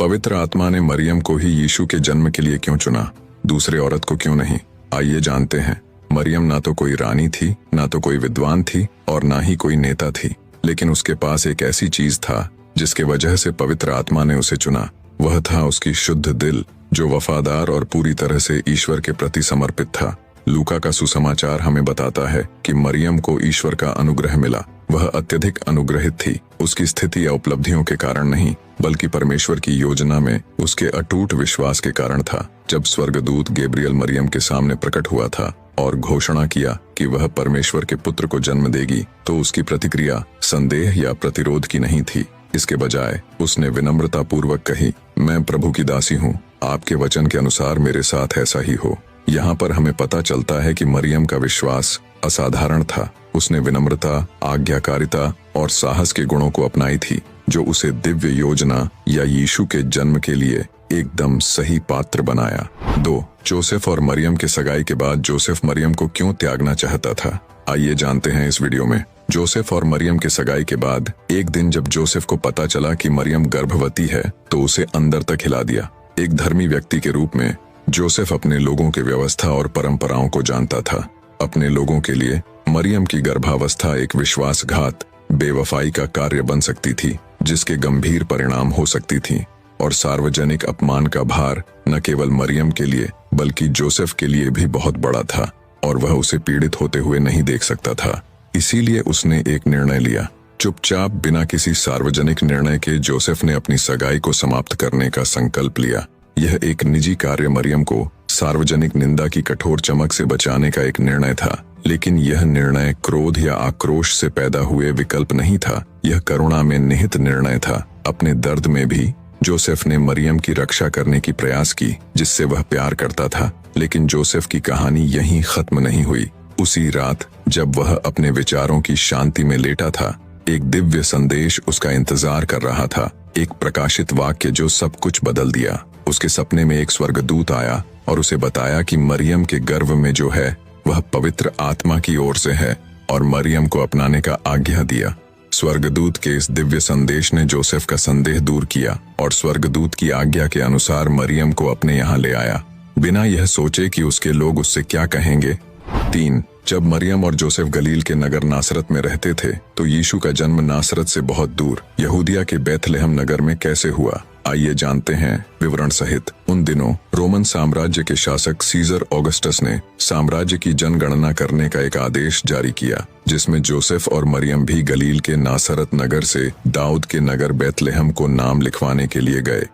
पवित्र आत्मा ने मरियम को ही यीशु के जन्म के लिए क्यों चुना, दूसरे औरत को क्यों नहीं? आइए जानते हैं। मरियम ना तो कोई रानी थी, ना तो कोई विद्वान थी और ना ही कोई नेता थी, लेकिन उसके पास एक ऐसी चीज था जिसके वजह से पवित्र आत्मा ने उसे चुना। वह था उसकी शुद्ध दिल, जो वफादार और पूरी तरह से ईश्वर के प्रति समर्पित था। लूका का सुसमाचार हमें बताता है कि मरियम को ईश्वर का अनुग्रह मिला। वह अत्यधिक अनुग्रहित थी, उसकी स्थिति या उपलब्धियों के कारण नहीं, बल्कि परमेश्वर की योजना में उसके अटूट विश्वास के कारण था। जब स्वर्गदूत गैब्रियल मरियम के सामने प्रकट हुआ था और घोषणा किया कि वह परमेश्वर के पुत्र को जन्म देगी, तो उसकी प्रतिक्रिया संदेह या प्रतिरोध की नहीं थी। इसके बजाय उसने विनम्रता पूर्वक कही, मैं प्रभु की दासी हूँ, आपके वचन के अनुसार मेरे साथ ऐसा ही हो। यहाँ पर हमें पता चलता है कि मरियम का विश्वास असाधारण था। उसने विनम्रता, आज्ञाकारिता और साहस के गुणों को अपनाई थी, जो उसे दिव्य योजना या यीशु के जन्म के लिए एकदम सही पात्र बनाया। 2. जोसेफ और मरियम के सगाई के बाद जोसेफ मरियम को क्यों त्यागना चाहता था? आइए जानते हैं इस वीडियो में। जोसेफ और मरियम के सगाई के बाद एक दिन जब जोसेफ को पता चला कि मरियम गर्भवती है, तो उसे अंदर तक हिला दिया। एक धर्मी व्यक्ति के रूप में जोसेफ अपने लोगों के व्यवस्था और परंपराओं को जानता था। अपने लोगों के लिए मरियम की गर्भावस्था एक विश्वासघात, बेवफाई का कार्य बन सकती थी, जिसके गंभीर परिणाम हो सकती थी। और सार्वजनिक अपमान का भार न केवल मरियम के लिए बल्कि जोसेफ के लिए भी बहुत बड़ा था, और वह उसे पीड़ित होते हुए नहीं देख सकता था। इसीलिए उसने एक निर्णय लिया। चुपचाप, बिना किसी सार्वजनिक निर्णय के जोसेफ ने अपनी सगाई को समाप्त करने का संकल्प लिया। यह एक निजी कार्य मरियम को सार्वजनिक निंदा की कठोर चमक से बचाने का एक निर्णय था, लेकिन यह निर्णय क्रोध या आक्रोश से पैदा हुए विकल्प नहीं था। यह करुणा में निहित निर्णय था। अपने दर्द में भी जोसेफ ने मरियम की रक्षा करने की प्रयास की, जिससे वह प्यार करता था। लेकिन जोसेफ की कहानी यहीं खत्म नहीं हुई। उसी रात जब वह अपने विचारों की शांति में लेटा था, एक दिव्य संदेश उसका इंतजार कर रहा था। एक प्रकाशित वाक्य जो सब कुछ बदल दिया। उसके सपने में एक स्वर्गदूत आया और उसे बताया कि मरियम के गर्भ में जो है वह पवित्र आत्मा की ओर से है, और मरियम को अपनाने का आज्ञा दिया। स्वर्गदूत के इस दिव्य संदेश ने जोसेफ का संदेह दूर किया और स्वर्गदूत की आज्ञा के अनुसार मरियम को अपने यहाँ ले आया, बिना यह सोचे कि उसके लोग उससे क्या कहेंगे। 3. जब मरियम और जोसेफ गलील के नगर नासरत में रहते थे, तो यीशु का जन्म नासरत से बहुत दूर यहूदिया के बैतलहम नगर में कैसे हुआ? आइए जानते हैं विवरण सहित। उन दिनों रोमन साम्राज्य के शासक सीजर ऑगस्टस ने साम्राज्य की जनगणना करने का एक आदेश जारी किया, जिसमें जोसेफ और मरियम भी गलील के नासरत नगर से दाऊद के नगर बैतलहम को नाम लिखवाने के लिए गए।